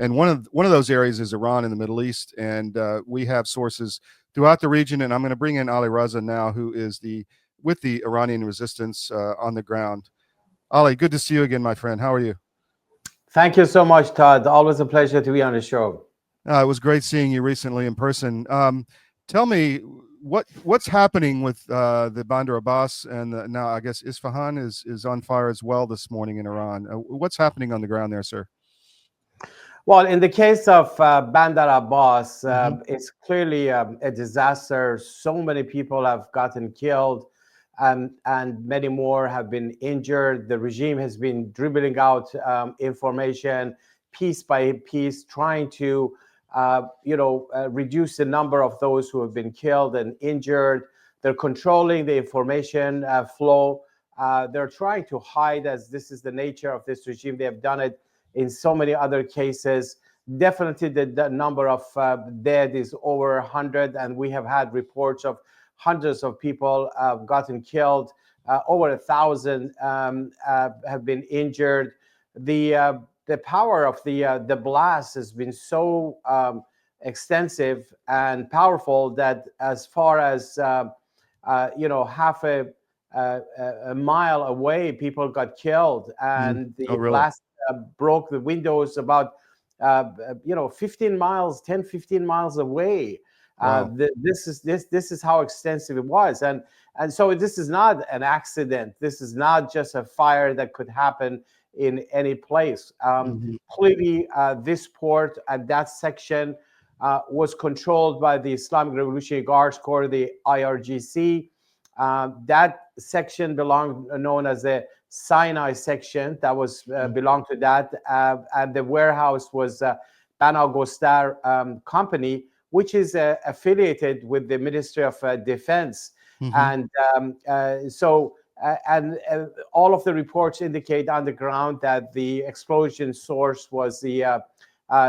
and one of those areas is Iran in the Middle East, and we have sources throughout the region. And I'm going to bring in Alireza now, who is with the Iranian resistance on the ground. Ali, good to see you again, my friend. How are you? Thank you so much, Todd. Always a pleasure to be on the show. It was great seeing you recently in person. Tell me what's happening with the Bandar Abbas, and now I guess Isfahan is on fire as well this morning in Iran. What's happening on the ground there, sir? Well, in the case of Bandar Abbas, Mm-hmm. it's clearly a disaster. So many people have gotten killed, and many more have been injured. The regime has been dribbling out information piece by piece, trying to, reduce the number of those who have been killed and injured. They're controlling the information flow. They're trying to hide, as this is the nature of this regime. They have done it in so many other cases. Definitely the number of dead is over 100, and we have had reports of hundreds of people gotten killed. Over 1,000 have been injured. The power of the blast has been so extensive and powerful that as far as half a mile away, people got killed, and the Oh, really? blast broke the windows about 15 miles, 10, 15 miles away. Wow. This is how extensive it was, and so this is not an accident. This is not just a fire that could happen in any place. Mm-hmm. Clearly, this port and that section was controlled by the Islamic Revolutionary Guards Corps, the IRGC. That section known as the Sinai section, that was belonged to that, and the warehouse was Bana Gostar company, which is affiliated with the Ministry of Defense. Mm-hmm. And all of the reports indicate on the ground that the explosion source was the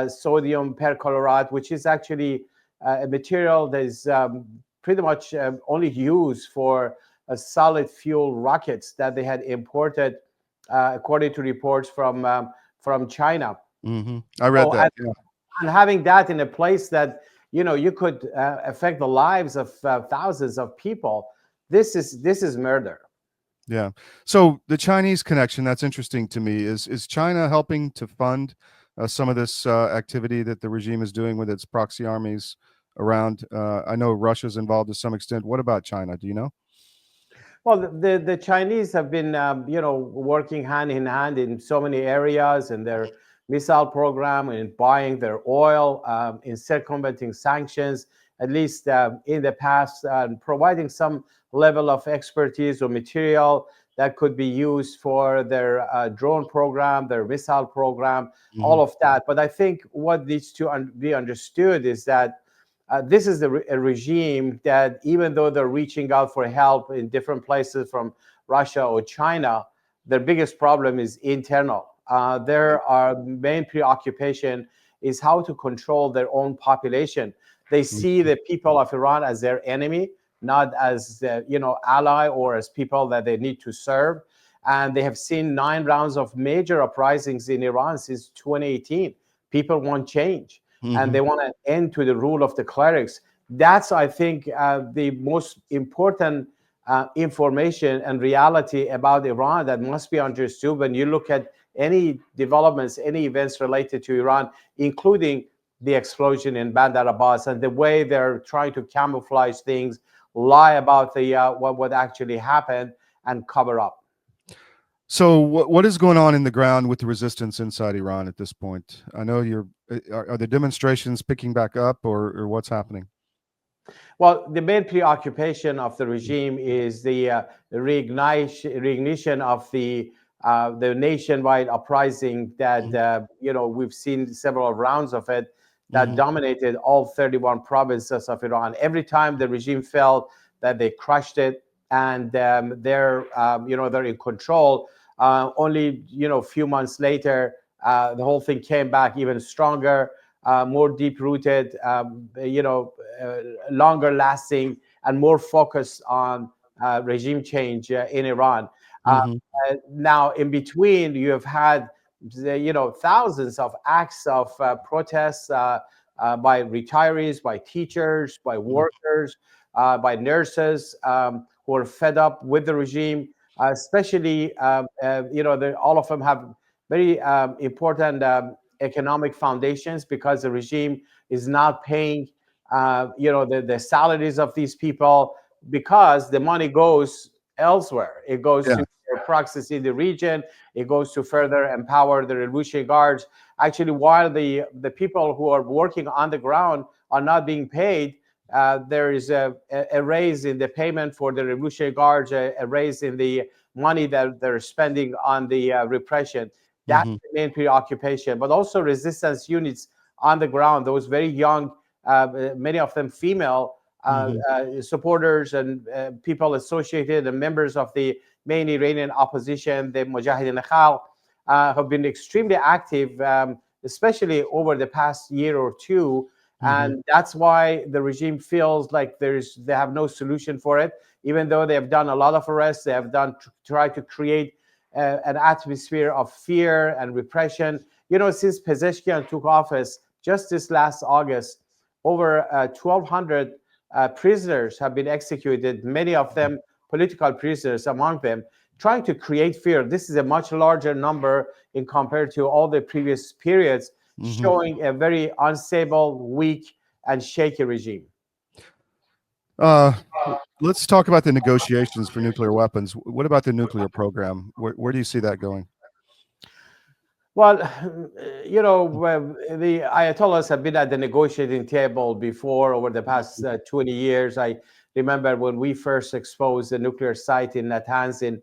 sodium perchlorate, which is actually a material that is pretty much only used for solid fuel rockets that they had imported, according to reports from China. Mm-hmm. I read that. Yeah. And having that in a place that you could affect the lives of thousands of people, this is murder. Yeah. So the Chinese connection, that's interesting to me. Is China helping to fund some of this activity that the regime is doing with its proxy armies around? I know Russia's involved to some extent. What about China? Do you know? Well, the Chinese have been, working hand in hand in so many areas, in their missile program, in buying their oil, in circumventing sanctions, at least in the past, providing some level of expertise or material that could be used for their drone program, their missile program, Mm-hmm. all of that. But I think what needs to be understood is that this is a regime that, even though they're reaching out for help in different places from Russia or China, their biggest problem is internal. Their main preoccupation is how to control their own population. They see the people of Iran as their enemy, not as ally or as people that they need to serve. And they have seen 9 rounds of major uprisings in Iran since 2018. People want change, and Mm-hmm. they want an end to the rule of the clerics. That's, I think, the most important information and reality about Iran that must be understood when you look at any developments, any events related to Iran, including the explosion in Bandar Abbas and the way they're trying to camouflage things, lie about the what actually happened, and cover up. So what is going on in the ground with the resistance inside Iran at this point? I know are the demonstrations picking back up, or what's happening? Well, the main preoccupation of the regime is the reignition of the nationwide uprising that we've seen several rounds of it that Mm-hmm. dominated all 31 provinces of Iran. Every time the regime felt that they crushed it and they're in control, only a few months later, the whole thing came back even stronger, more deep rooted, longer lasting, and more focused on regime change in Iran. Mm-hmm. Now, in between, you have had thousands of acts of protests by retirees, by teachers, by workers, by nurses who are fed up with the regime. Especially, all of them have very important economic foundations because the regime is not paying, the salaries of these people, because the money goes elsewhere. It goes to proxies in the region. It goes to further empower the Revolutionary Guards. Actually, while the people who are working on the ground are not being paid, there is a raise in the payment for the Revolutionary Guards, a raise in the money that they're spending on the repression. That's the main preoccupation. But also resistance units on the ground, those very young, many of them female, supporters and people associated and members of the main Iranian opposition, the Mujahideen Khalq, have been extremely active, especially over the past year or two. And that's why the regime feels like they have no solution for it. Even though they have done a lot of arrests, they have tried to create an atmosphere of fear and repression. Since Pezeshkian took office just this last August, over 1,200 prisoners have been executed, many of them political prisoners among them, trying to create fear. This is a much larger number in compared to all the previous periods, showing a very unstable, weak, and shaky regime. Let's talk about the negotiations for nuclear weapons. What about the nuclear program? Where do you see that going? Well, the Ayatollahs have been at the negotiating table before over the past 20 years. I remember when we first exposed the nuclear site in Natanz in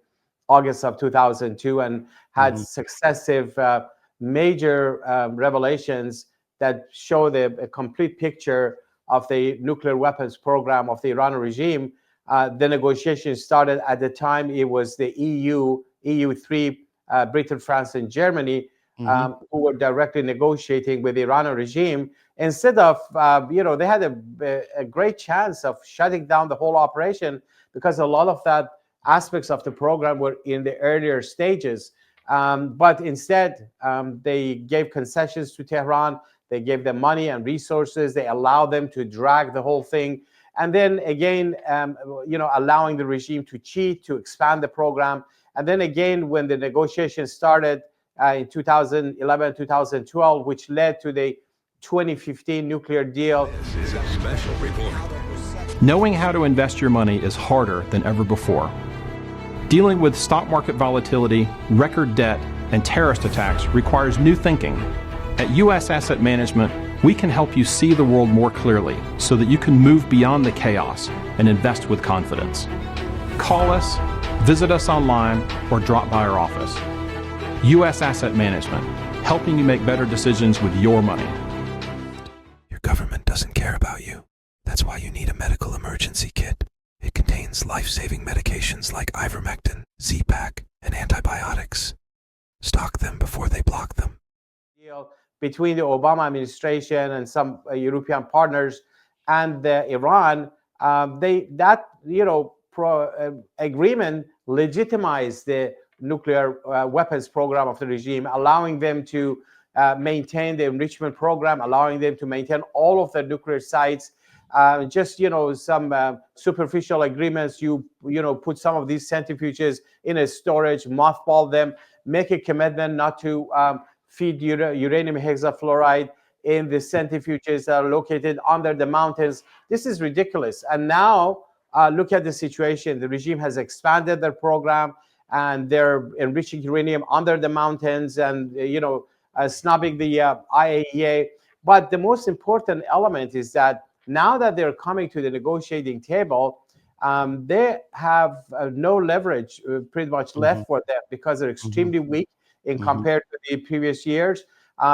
August of 2002 and had successive major revelations that show a complete picture of the nuclear weapons program of the Iranian regime. The negotiations started at the time. It was the EU3, Britain, France, and Germany who were directly negotiating with the Iranian regime. Instead of, they had a great chance of shutting down the whole operation because a lot of that aspects of the program were in the earlier stages. But instead, they gave concessions to Tehran. They gave them money and resources. They allowed them to drag the whole thing. And then again, allowing the regime to cheat, to expand the program. And then again, when the negotiations started in 2011, 2012, which led to the 2015 nuclear deal. This is a special report. Knowing how to invest your money is harder than ever before. Dealing with stock market volatility, record debt, and terrorist attacks requires new thinking. At U.S. Asset Management, we can help you see the world more clearly so that you can move beyond the chaos and invest with confidence. Call us, visit us online, or drop by our office. U.S. Asset Management, helping you make better decisions with your money. Your government doesn't care about you. That's why you need a medical emergency kit. It contains life-saving medications like ivermectin, Z-Pak, and antibiotics. Stock them before they block them. Between the Obama administration and some European partners and Iran, agreement legitimized the nuclear weapons program of the regime, allowing them to maintain the enrichment program, allowing them to maintain all of the nuclear sites. Some superficial agreements, you put some of these centrifuges in a storage, mothball them, make a commitment not to feed uranium hexafluoride in the centrifuges that are located under the mountains. This is ridiculous. And now look at the situation. The regime has expanded their program and they're enriching uranium under the mountains and, snubbing the IAEA. But the most important element is that now that they're coming to the negotiating table, they have no leverage pretty much left for them because they're extremely weak in compared to the previous years.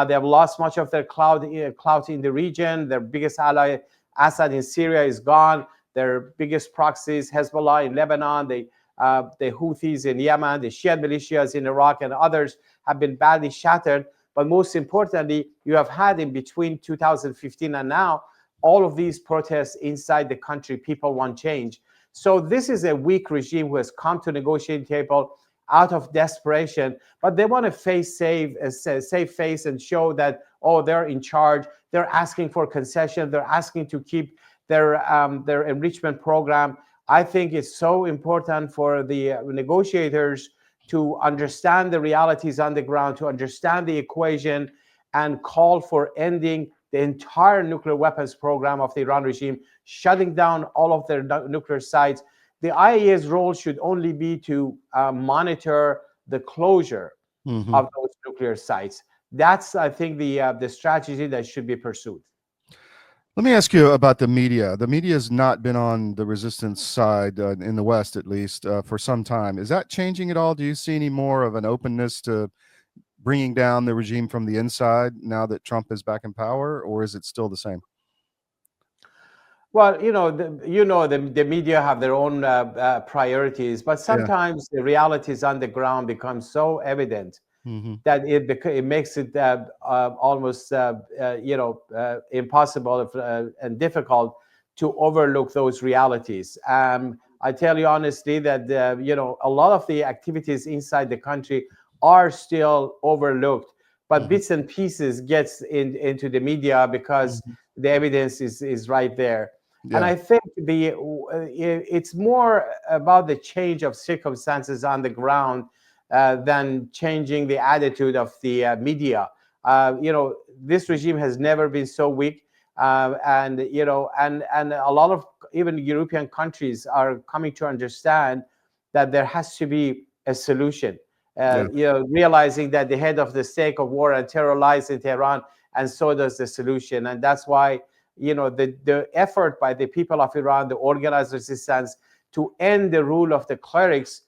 They have lost much of their clout in the region. Their biggest ally, Assad in Syria, is gone. Their biggest proxies, Hezbollah in Lebanon, the Houthis in Yemen, the Shia militias in Iraq, and others have been badly shattered. But most importantly, you have had in between 2015 and now, all of these protests inside the country. People want change. So this is a weak regime who has come to negotiating table. out of desperation, but they want to save face and show that, oh, they're in charge. They're asking for concession. They're asking to keep their enrichment program. I think it's so important for the negotiators to understand the realities on the ground, to understand the equation, and call for ending the entire nuclear weapons program of the Iran regime, shutting down all of their nuclear sites. The IAEA's role should only be to monitor the closure of those nuclear sites. That's, I think, the strategy that should be pursued. Let me ask you about the media. The media has not been on the resistance side, in the West at least, for some time. Is that changing at all? Do you see any more of an openness to bringing down the regime from the inside now that Trump is back in power, or is it still the same? Well, the media have their own priorities, but sometimes the realities on the ground become so evident that it makes it almost impossible and difficult to overlook those realities. I tell you honestly that a lot of the activities inside the country are still overlooked, but bits and pieces gets into the media because the evidence is right there. Yeah. And I think it's more about the change of circumstances on the ground than changing the attitude of the media. This regime has never been so weak, and a lot of even European countries are coming to understand that there has to be a solution. Realizing that the head of the stake of war and terror lies in Tehran, and so does the solution. And that's why the effort by the people of Iran, the organized resistance, to end the rule of the clerics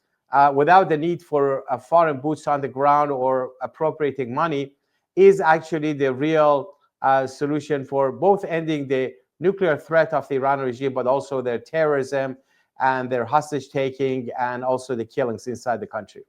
without the need for foreign boots on the ground or appropriating money is actually the real solution for both ending the nuclear threat of the Iran regime, but also their terrorism and their hostage taking and also the killings inside the country.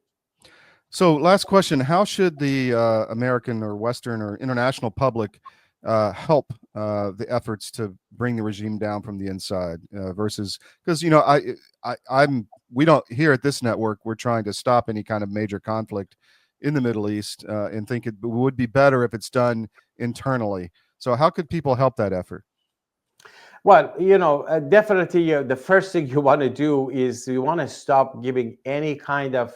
So last question, how should the American or Western or international public help the efforts to bring the regime down from the inside versus, because we don't, here at this network, we're trying to stop any kind of major conflict in the Middle East and think it would be better if it's done internally. So how could people help that effort? Well, definitely the first thing you want to do is you want to stop giving any kind of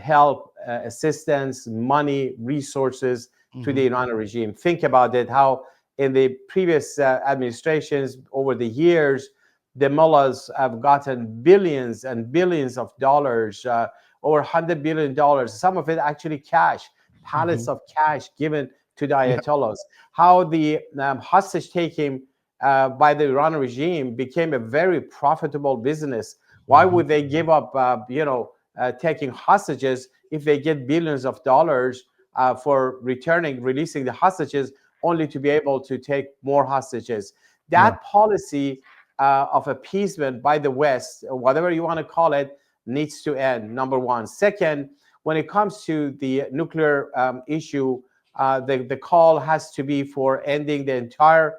help, assistance, money, resources to the Iranian regime. Think about it, how in the previous administrations over the years, the mullahs have gotten billions and billions of dollars, over $100 billion, some of it actually cash, pallets of cash given to the ayatollahs. How the hostage taking by the Iranian regime became a very profitable business. Why would they give up, taking hostages if they get billions of dollars for releasing the hostages, only to be able to take more hostages? That policy of appeasement by the West, whatever you want to call it, needs to end, number one. Second, when it comes to the nuclear issue, the call has to be for ending the entire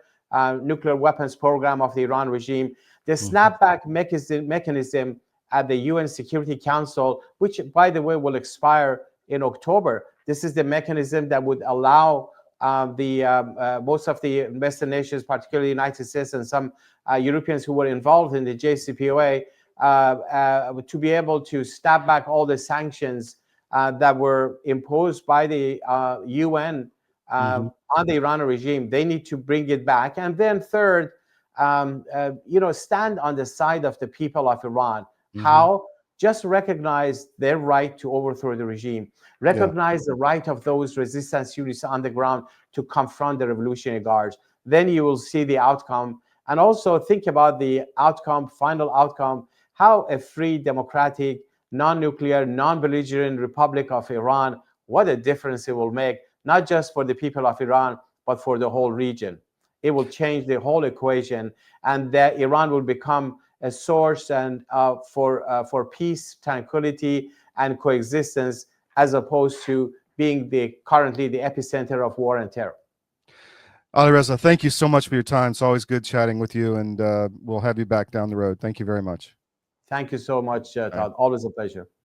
nuclear weapons program of the Iran regime. The snapback mechanism at the UN Security Council, which, by the way, will expire in October. This is the mechanism that would allow most of the Western nations, particularly the United States and some Europeans who were involved in the JCPOA, to be able to snap back all the sanctions that were imposed by the UN on the Iranian regime. They need to bring it back. And then third, stand on the side of the people of Iran. How? Just recognize their right to overthrow the regime. Recognize the right of those resistance units on the ground to confront the Revolutionary Guards. Then you will see the outcome. And also think about the outcome, final outcome, how a free, democratic, non-nuclear, non-belligerent Republic of Iran, what a difference it will make, not just for the people of Iran, but for the whole region. It will change the whole equation, and that Iran will become a source and for peace, tranquility, and coexistence, as opposed to being currently the epicenter of war and terror. Alireza, thank you so much for your time. It's always good chatting with you, and we'll have you back down the road. Thank you very much. Thank you so much, Todd. Always a pleasure.